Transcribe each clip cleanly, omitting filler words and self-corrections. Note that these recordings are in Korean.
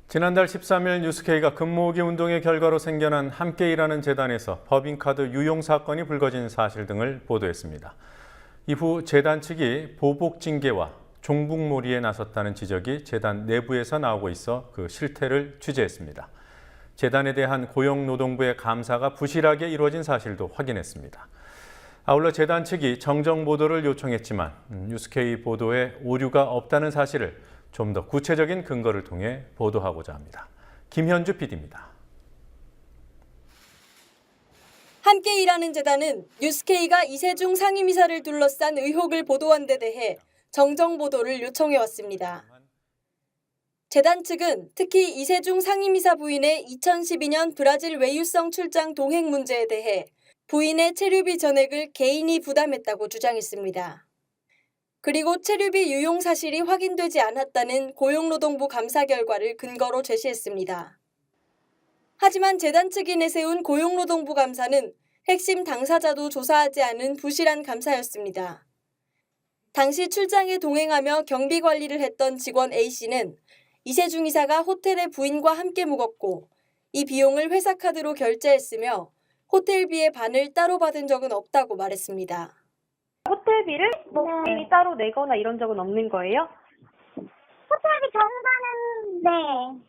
지난달 13일 뉴스케이가 금모으기 운동의 결과로 생겨난 함께 일하는 재단에서 법인카드 유용 사건이 불거진 사실 등을 보도했습니다. 이후 재단 측이 보복 징계와 종북몰이에 나섰다는 지적이 재단 내부에서 나오고 있어 그 실태를 취재했습니다. 재단에 대한 고용노동부의 감사가 부실하게 이루어진 사실도 확인했습니다. 아울러 재단 측이 정정 보도를 요청했지만 뉴스케이 보도에 오류가 없다는 사실을 좀 더 구체적인 근거를 통해 보도하고자 합니다. 김현주 PD입니다. 함께 일하는 재단은 뉴스케이가 이세중 상임이사를 둘러싼 의혹을 보도한 데 대해 정정 보도를 요청해왔습니다. 재단 측은 특히 이세중 상임이사 부인의 2012년 브라질 외유성 출장 동행 문제에 대해 부인의 체류비 전액을 개인이 부담했다고 주장했습니다. 그리고 체류비 유용 사실이 확인되지 않았다는 고용노동부 감사 결과를 근거로 제시했습니다. 하지만 재단 측이 내세운 고용노동부 감사는 핵심 당사자도 조사하지 않은 부실한 감사였습니다. 당시 출장에 동행하며 경비 관리를 했던 직원 A씨는 이세중 이사가 호텔에 부인과 함께 묵었고 이 비용을 회사 카드로 결제했으며 호텔비의 반을 따로 받은 적은 없다고 말했습니다. 호텔비를 본인이 따로 내거나 이런 적은 없는 거예요? 호텔비 정산은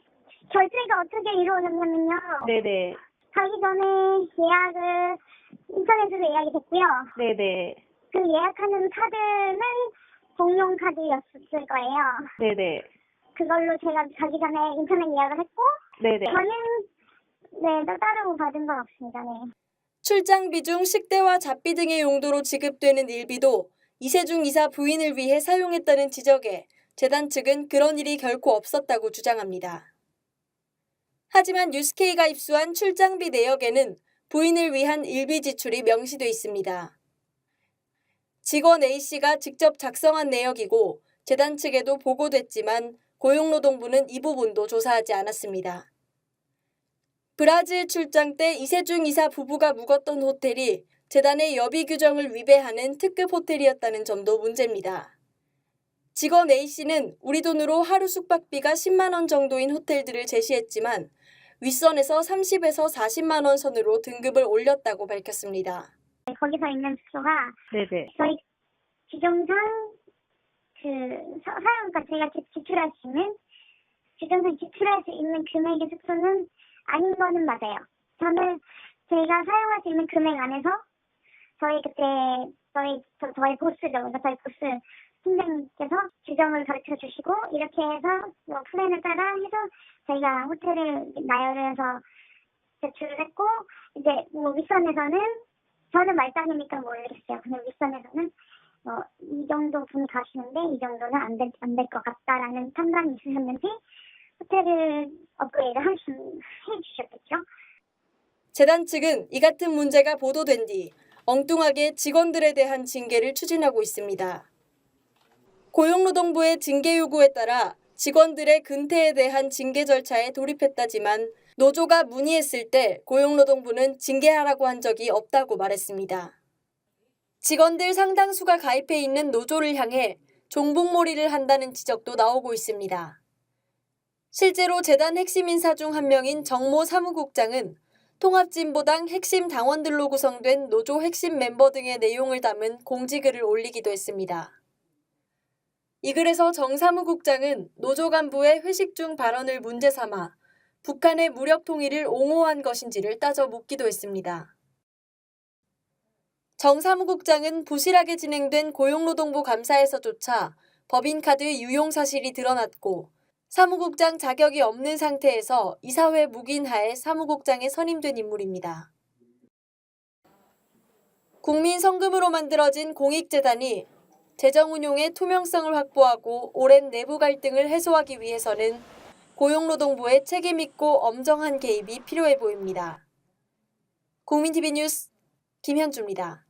결제가 어떻게 이루어졌냐면요. 네네. 가기 전에 예약을 인터넷으로 예약이 됐고요. 네네. 그 예약하는 카드는 공용 카드였을 거예요. 네네. 그걸로 제가 가기 전에 인터넷 예약을 했고 네네. 저는 따로 받은 건 없습니다. 네. 출장비 중 식대와 잡비 등의 용도로 지급되는 일비도 이세중 이사 부인을 위해 사용했다는 지적에 재단 측은 그런 일이 결코 없었다고 주장합니다. 하지만 뉴스케이가 입수한 출장비 내역에는 부인을 위한 일비 지출이 명시돼 있습니다. 직원 A씨가 직접 작성한 내역이고 재단 측에도 보고됐지만 고용노동부는 이 부분도 조사하지 않았습니다. 브라질 출장 때 이세중 이사 부부가 묵었던 호텔이 재단의 여비 규정을 위배하는 특급 호텔이었다는 점도 문제입니다. 직원 A씨는 우리 돈으로 하루 숙박비가 10만 원 정도인 호텔들을 제시했지만 윗선에서 30에서 40만 원 선으로 등급을 올렸다고 밝혔습니다. 거기서 있는 숙소가 네네. 저희 규정상 사용가 제가 지출할 수 있는 규정상 지출할 수 있는 금액의 숙소는 아닌 거는 맞아요. 저는 제가 사용할 수 있는 금액 안에서 저희 보스죠. 그러니까 저희 보스 팀장님께서 규정을 가르쳐 주시고 이렇게 해서 플랜을 따라 해서 저희가 호텔을 나열을 해서 제출을 했고 이제 윗선에서는 저는 말단이니까 모르겠어요. 근데 윗선에서는 이 정도 분 가시는데 이 정도는 안 될 것 같다라는 판단이 있으셨는지 호텔을 업그레이드 해주셨겠죠. 재단 측은 이 같은 문제가 보도된 뒤 엉뚱하게 직원들에 대한 징계를 추진하고 있습니다. 고용노동부의 징계 요구에 따라 직원들의 근태에 대한 징계 절차에 돌입했다지만 노조가 문의했을 때 고용노동부는 징계하라고 한 적이 없다고 말했습니다. 직원들 상당수가 가입해 있는 노조를 향해 종북몰이를 한다는 지적도 나오고 있습니다. 실제로 재단 핵심 인사 중 한 명인 정모 사무국장은 통합진보당 핵심 당원들로 구성된 노조 핵심 멤버 등의 내용을 담은 공지글을 올리기도 했습니다. 이 글에서 정 사무국장은 노조 간부의 회식 중 발언을 문제 삼아 북한의 무력 통일을 옹호한 것인지를 따져 묻기도 했습니다. 정 사무국장은 부실하게 진행된 고용노동부 감사에서조차 법인카드 유용 사실이 드러났고 사무국장 자격이 없는 상태에서 이사회 묵인하에 사무국장에 선임된 인물입니다. 국민 성금으로 만들어진 공익재단이 재정 운용의 투명성을 확보하고 오랜 내부 갈등을 해소하기 위해서는 고용노동부의 책임 있고 엄정한 개입이 필요해 보입니다. 국민TV 뉴스 김현주입니다.